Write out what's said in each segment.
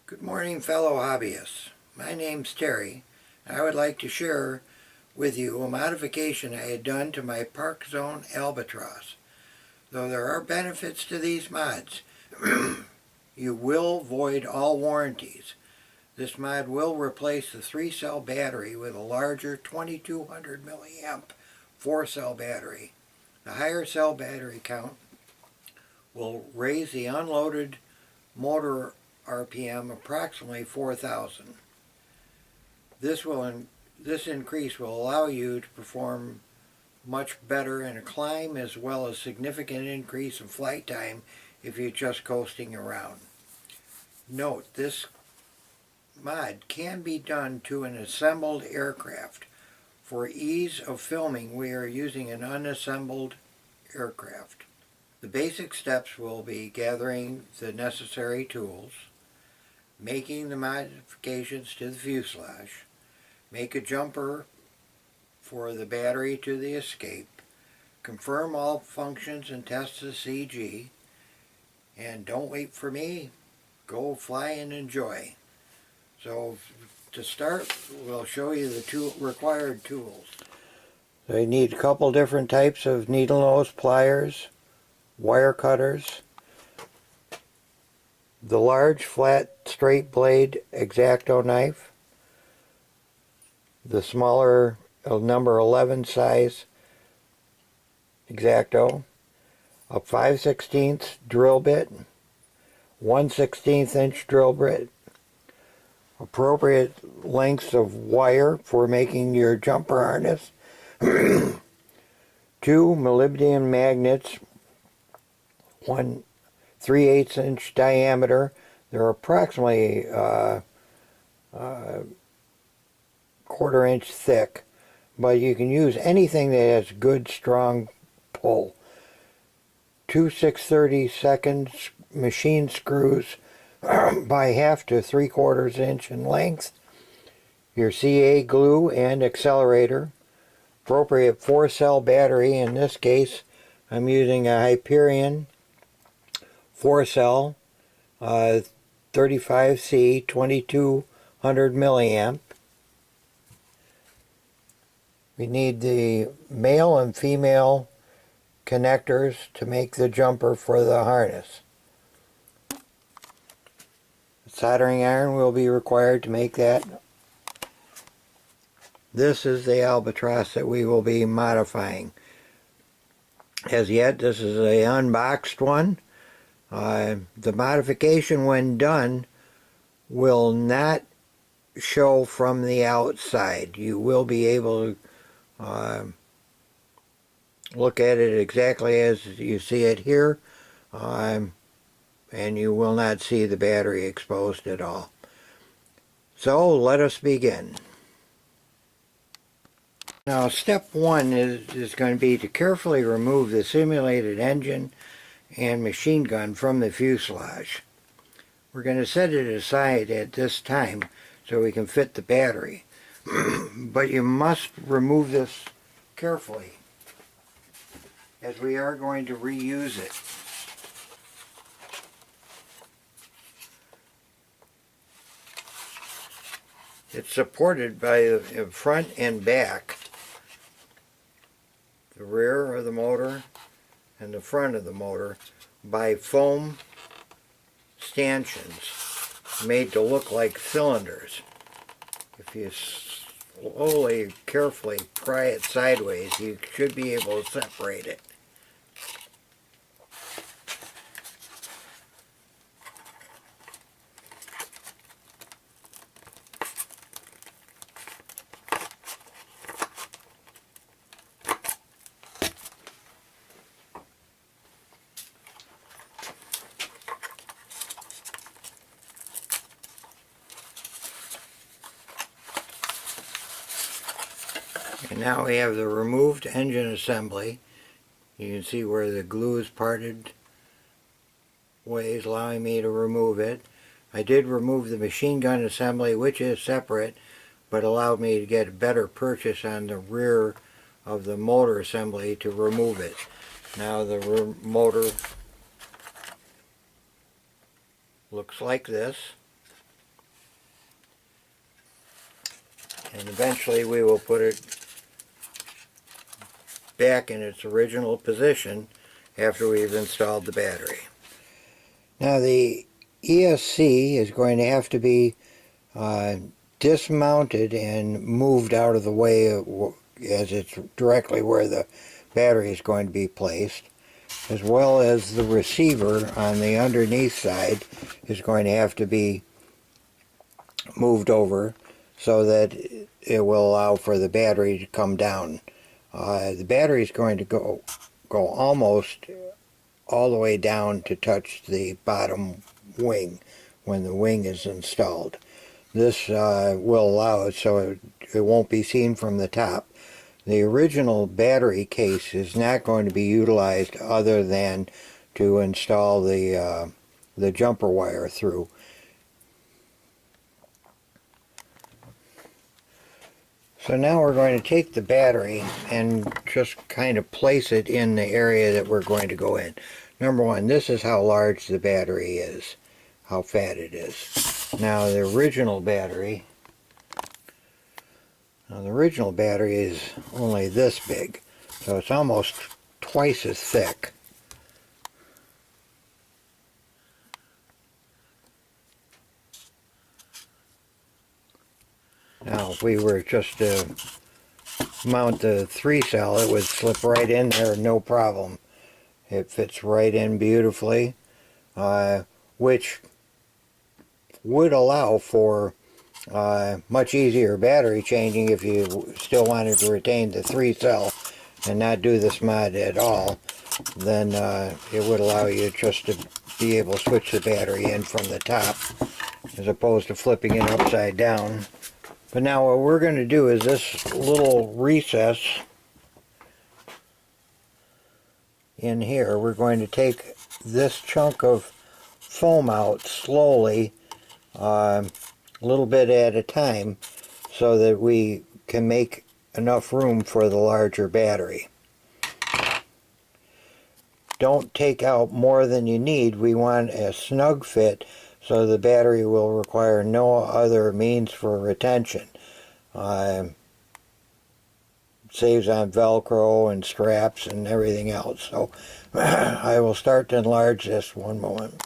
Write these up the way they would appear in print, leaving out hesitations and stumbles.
Good morning, fellow hobbyists. My name's Terry, and I would like to share with you a modification I had done to my Parkzone Albatros. Though there are benefits to these mods, you will void all warranties. This mod will replace the 3-cell battery with a larger 2200 milliamp 4-cell battery. The higher cell battery count will raise the unloaded motor RPM approximately 4,000. This increase will allow you to perform much better in a climb, as well as significant increase in flight time if you're just coasting around. Note, this mod can be done to an assembled aircraft. For ease of filming, we are using an unassembled aircraft. The basic steps will be gathering the necessary tools, making the modifications to the fuselage, make a jumper for the battery to the escape, confirm all functions and test the CG, and don't wait for me, go fly and enjoy. So to start, we'll show you the required tools. So you need a couple different types of needle nose pliers, wire cutters, the large flat straight blade X-Acto knife, the smaller number 11 size X-Acto, a 5/16 drill bit, 1/16 inch drill bit, appropriate lengths of wire for making your jumper harness, 2 molybdenum magnets, 1 3/8 inch diameter. They're approximately 1/4 inch thick, but you can use anything that has good strong pull. 2 6/32 machine screws by 1/2 to 3/4 inch in length, your CA glue and accelerator, appropriate 4-cell battery. In this case, I'm using a Hyperion 4-cell 35C 2200 milliamp. We need the male and female connectors to make the jumper for the harness. A soldering iron will be required to make that. This is the Albatros that we will be modifying. As yet, this is an unboxed one. The modification, when done, will not show from the outside. You will be able to look at it exactly as you see it here, and you will not see the battery exposed at all. So let us begin. Now, step 1 is going to be to carefully remove the simulated engine and machine gun from the fuselage. We're going to set it aside at this time so we can fit the battery. But you must remove this carefully, as we are going to reuse it. It's supported by the front and back, the rear of the motor and the front of the motor, by foam stanchions made to look like cylinders. If you slowly, carefully pry it sideways, you should be able to separate it. And now we have the removed engine assembly. You can see where the glue is parted ways, allowing me to remove it. I did remove the machine gun assembly, which is separate, but allowed me to get a better purchase on the rear of the motor assembly to remove it. Now the motor looks like this. and eventually we will put it back in its original position after we've installed the battery. Now the ESC is going to have to be dismounted and moved out of the way as it's directly where the battery is going to be placed, as well as the receiver on the underneath side is going to have to be moved over so that it will allow for the battery to come down. The battery is going to go almost all the way down to touch the bottom wing when the wing is installed. This will allow it so it won't be seen from the top. The original battery case is not going to be utilized other than to install the jumper wire through. So now we're going to take the battery and just kind of place it in the area that we're going to go in. Number one, this is how large the battery is, how fat it is. Now the original battery is only this big, so it's almost twice as thick. Now if we were just to mount the 3-cell, it would slip right in there, no problem. It fits right in beautifully, which would allow for much easier battery changing if you still wanted to retain the 3-cell and not do this mod at all. Then it would allow you just to be able to switch the battery in from the top as opposed to flipping it upside down. But now what we're going to do is this little recess in here, we're going to take this chunk of foam out slowly, a little bit at a time, so that we can make enough room for the larger battery. Don't take out more than you need. We want a snug fit so the battery will require no other means for retention. Saves on Velcro and straps and everything else. So I will start to enlarge this one moment.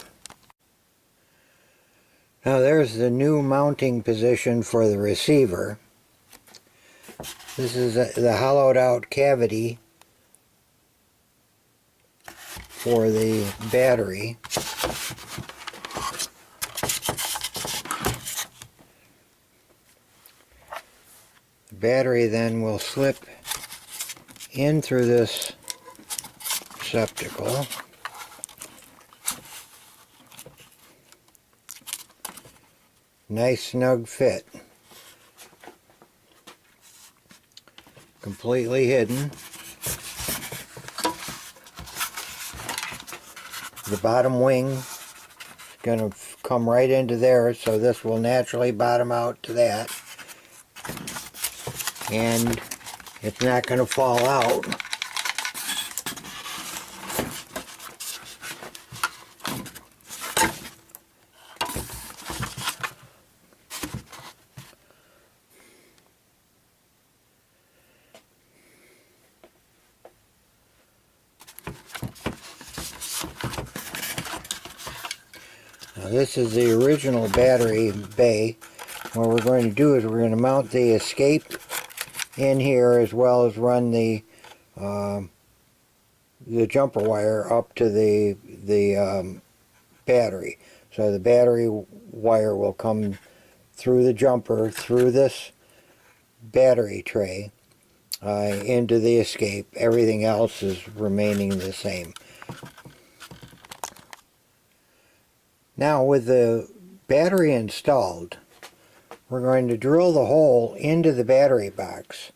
Now there's the new mounting position for the receiver. This is the hollowed out cavity for the battery. The battery then will slip in through this receptacle. Nice snug fit. Completely hidden. The bottom wing is going to come right into there, so this will naturally bottom out to that. And it's not going to fall out. Now this is the original battery bay. What we're going to do is we're going to mount the escape in here, as well as run the jumper wire up to the battery. So the battery wire will come through the jumper, through this battery tray, into the escape. Everything else is remaining the same. Now with the battery installed, we're going to drill the hole into the battery box.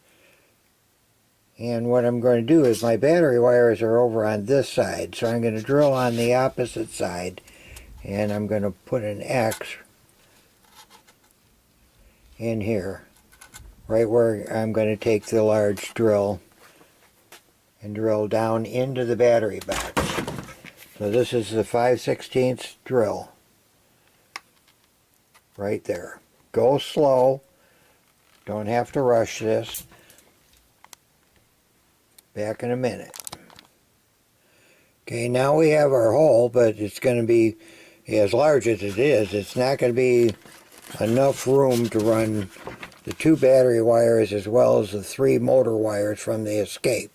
And what I'm going to do is my battery wires are over on this side, so I'm going to drill on the opposite side, and I'm going to put an X in here, right where I'm going to take the large drill and drill down into the battery box. So this is the 5/16 drill right there. Go slow, Don't have to rush this. Back in a minute. Okay, now we have our hole, but it's going to be, as large as it is, it's not going to be enough room to run the 2 battery wires as well as the 3 motor wires from the escape.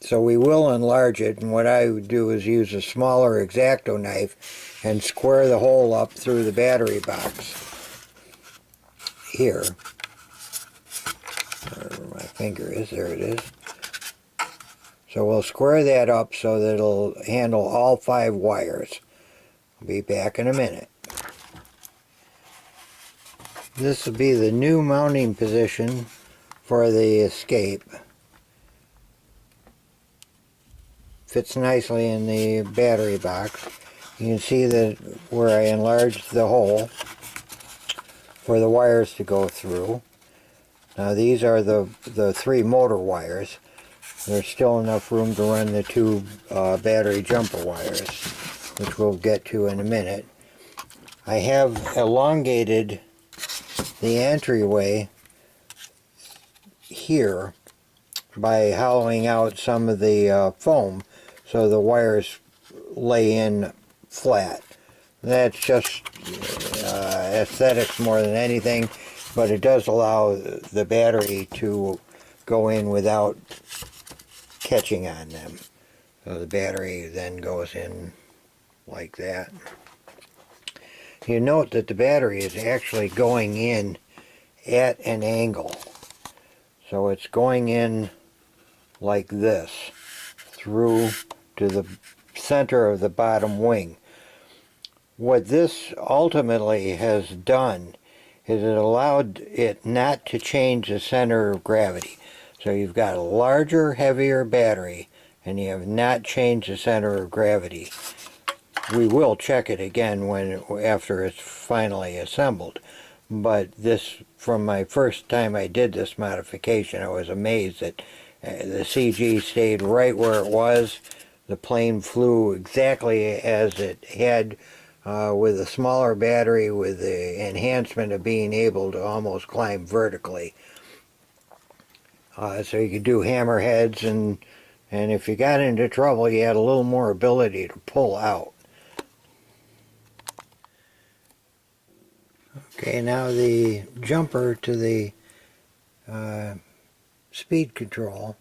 So we will enlarge it, and what I would do is use a smaller X-Acto knife and square the hole up through the battery box. Here. Wherever my finger is, there it is. So we'll square that up so that it'll handle all 5 wires. I'll be back in a minute. This will be the new mounting position for the escape. Fits nicely in the battery box. You can see that where I enlarged the hole for the wires to go through. Now these are the 3 motor wires. There's still enough room to run the 2 battery jumper wires, which we'll get to in a minute. I have elongated the entryway here by hollowing out some of the foam so the wires lay in flat. That's just aesthetics more than anything, but it does allow the battery to go in without catching on them. So the battery then goes in like that. You note that the battery is actually going in at an angle. So it's going in like this through to the center of the bottom wing. What this ultimately has done is it allowed it not to change the center of gravity. So you've got a larger, heavier battery, and you have not changed the center of gravity. We will check it again after it's finally assembled. But this, from my first time I did this modification, I was amazed that the CG stayed right where it was. The plane flew exactly as it had, with a smaller battery, with the enhancement of being able to almost climb vertically. So you could do hammerheads, and if you got into trouble, you had a little more ability to pull out. Okay, now the jumper to the speed control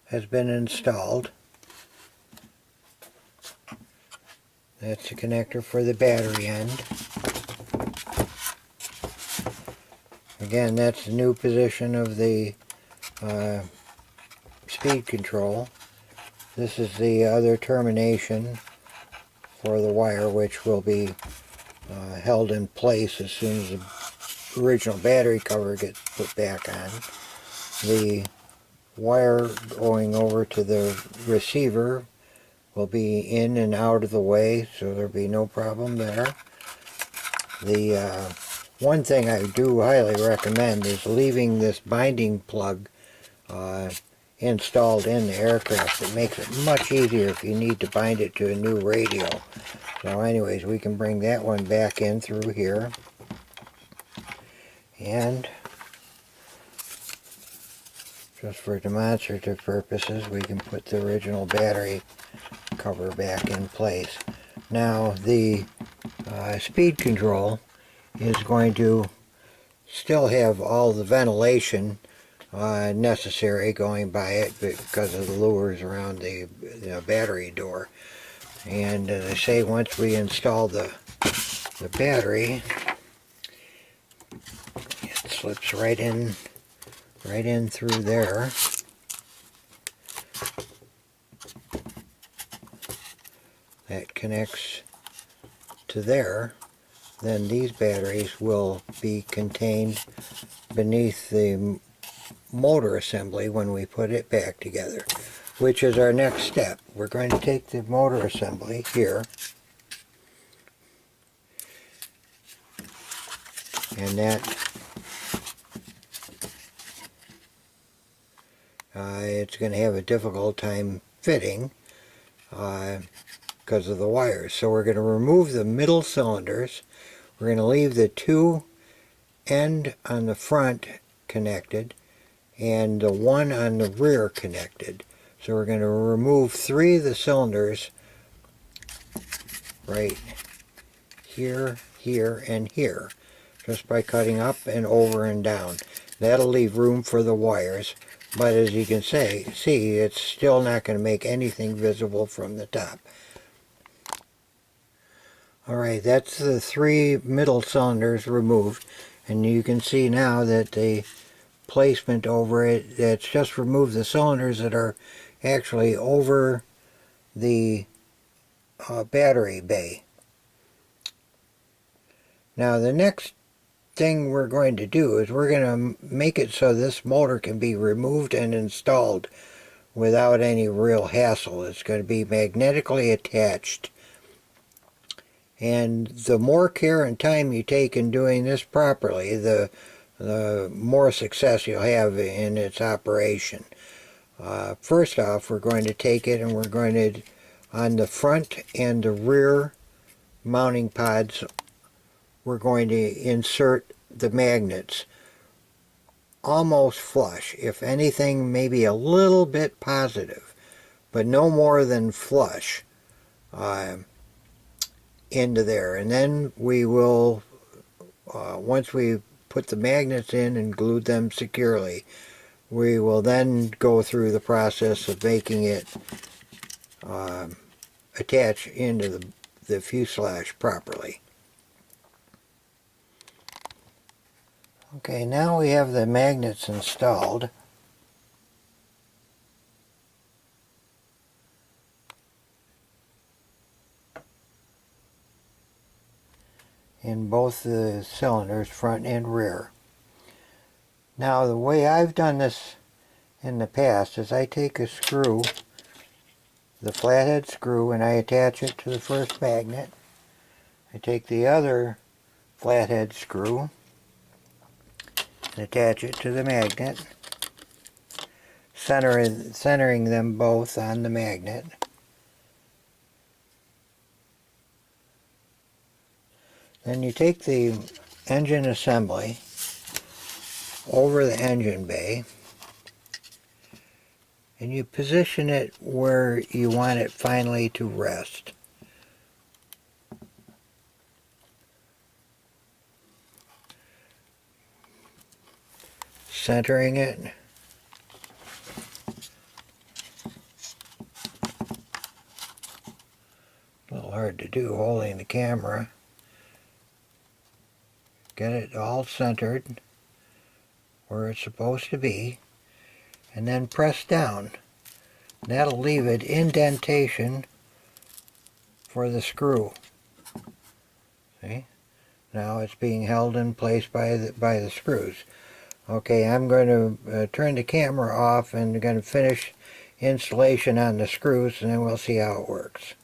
has been installed. That's the connector for the battery end. Again, that's the new position of the speed control. This is the other termination for the wire, which will be held in place as soon as the original battery cover gets put back on. The wire going over to the receiver will be in and out of the way, so there'll be no problem there. The one thing I do highly recommend is leaving this binding plug installed in the aircraft. It makes it much easier if you need to bind it to a new radio. So anyways, we can bring that one back in through here. And just for demonstrative purposes, we can put the original battery cover back in place. Now the speed control is going to still have all the ventilation necessary going by it because of the lures around the battery door. And as I say, once we install the battery, it slips right in through there. That connects to there. Then these batteries will be contained beneath the motor assembly when we put it back together, which is our next step. We're going to take the motor assembly here, and that it's going to have a difficult time fitting because of the wires. So we're going to remove the middle cylinders. We're going to leave the 2 end on the front connected and the one on the rear connected. So we're going to remove 3 of the cylinders right here, here, and here, just by cutting up and over and down. That'll leave room for the wires, but as you can see, it's still not going to make anything visible from the top. Alright, that's the 3 middle cylinders removed, and you can see now that the placement over it, that's just removed the cylinders that are actually over the battery bay. Now the next thing we're going to do is we're going to make it so this motor can be removed and installed without any real hassle. It's going to be magnetically attached. And the more care and time you take in doing this properly, the more success you'll have in its operation. First off, we're going to take it and we're going to, on the front and the rear mounting pods, we're going to insert the magnets almost flush. If anything, maybe a little bit positive, but no more than flush into there. And then we will, once we put the magnets in and glued them securely, we will then go through the process of making it attach into the fuselage properly. Okay, now we have the magnets installed. In both the cylinders, front and rear. Now the way I've done this in the past is I take a screw, the flathead screw, and I attach it to the first magnet. I take the other flathead screw and attach it to the magnet, centering them both on the magnet. Then you take the engine assembly over the engine bay and you position it where you want it finally to rest. Centering it. A little hard to do holding the camera. Get it all centered where it's supposed to be, and then press down. That'll leave an indentation for the screw. See? Now it's being held in place by the screws. Okay, I'm going to turn the camera off and going to finish installation on the screws, and then we'll see how it works.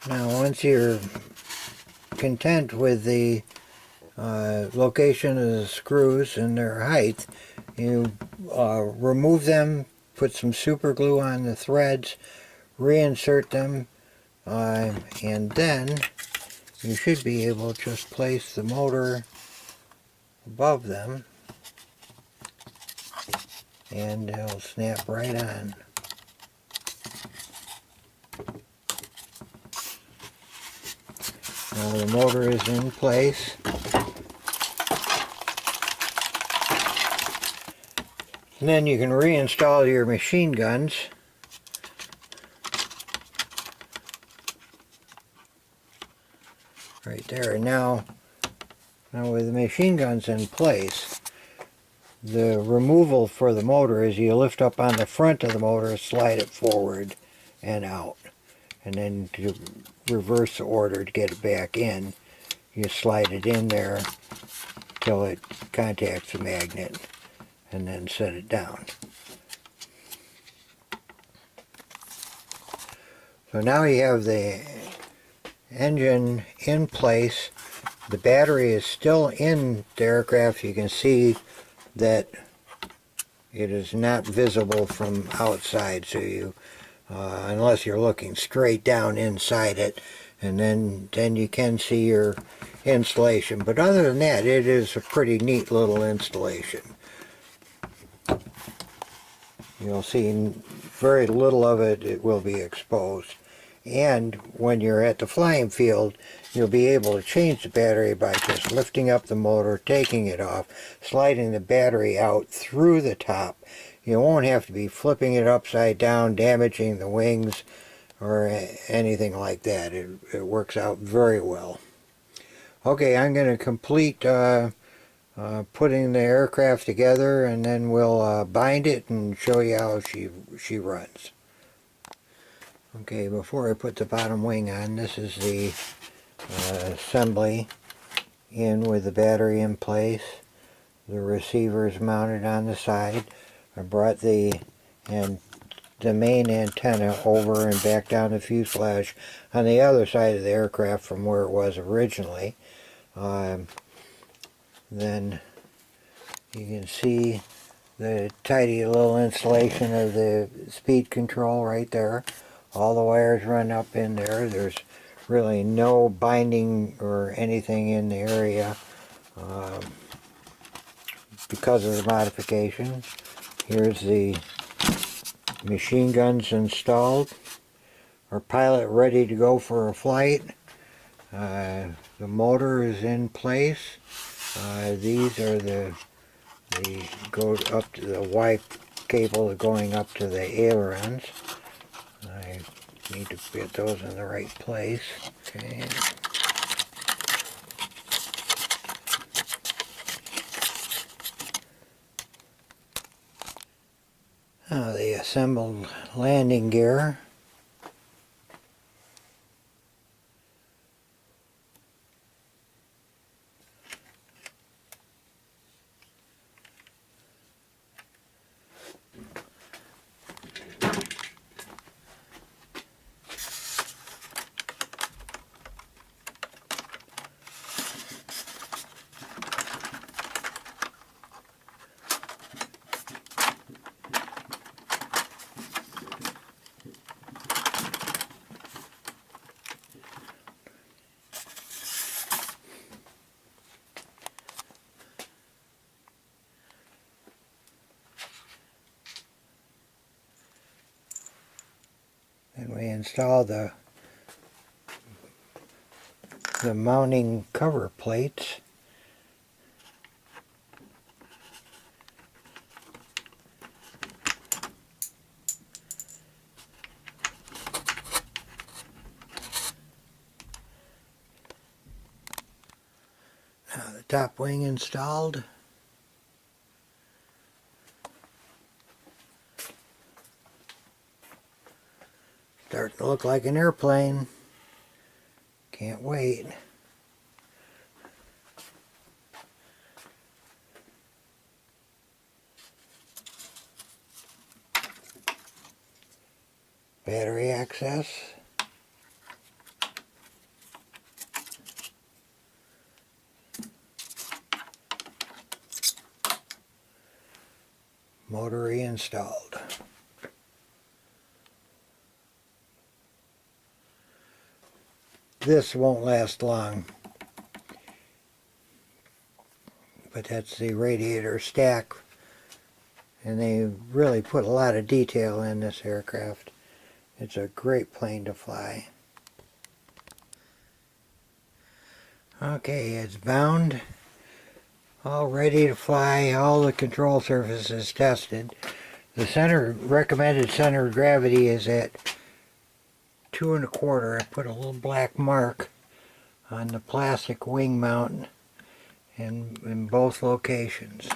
Now once you're content with the location of the screws and their height, you remove them, put some super glue on the threads, reinsert them, and then you should be able to just place the motor above them and it'll snap right on. Now the motor is in place. And then you can reinstall your machine guns. Right there. Now with the machine guns in place, the removal for the motor is you lift up on the front of the motor, slide it forward and out. And then to reverse the order to get it back in, you slide it in there till it contacts the magnet and then set it down. So now you have the engine in place. The battery is still in the aircraft. You can see that it is not visible from outside, so you unless you're looking straight down inside it, and then you can see your installation. But other than that, it is a pretty neat little installation. You'll see very little of it will be exposed. And when you're at the flying field, you'll be able to change the battery by just lifting up the motor, taking it off, sliding the battery out through the top. You won't have to be flipping it upside down, damaging the wings, or anything like that. It works out very well. Okay, I'm going to complete putting the aircraft together, and then we'll bind it and show you how she runs. Okay, before I put the bottom wing on, this is the assembly in with the battery in place. The receiver is mounted on the side. I brought the main antenna over and back down the fuselage on the other side of the aircraft from where it was originally. Then you can see the tidy little installation of the speed control right there. All the wires run up in there. There's really no binding or anything in the area because of the modification. Here's the machine guns installed. Our pilot ready to go for a flight. The motor is in place. These are the go up to the Y cable going up to the ailerons. I need to get those in the right place. Okay. The assembled landing gear. And we install the mounting cover plates. Now the top wing installed. Starting to look like an airplane. Can't wait. Battery access. Motor reinstalled. This won't last long, but that's the radiator stack, and they really put a lot of detail in this aircraft. It's a great plane to fly. Okay, it's bound, all ready to fly, all the control surfaces tested. The recommended center of gravity is at 2 1/4. I put a little black mark on the plastic wing mount in both locations,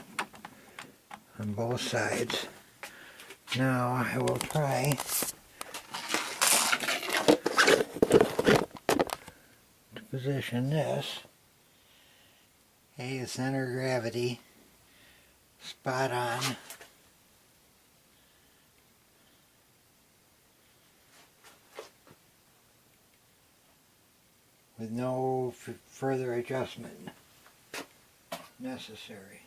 on both sides. Now I will try to position this. Okay, the center of gravity, spot on. With no further adjustment necessary.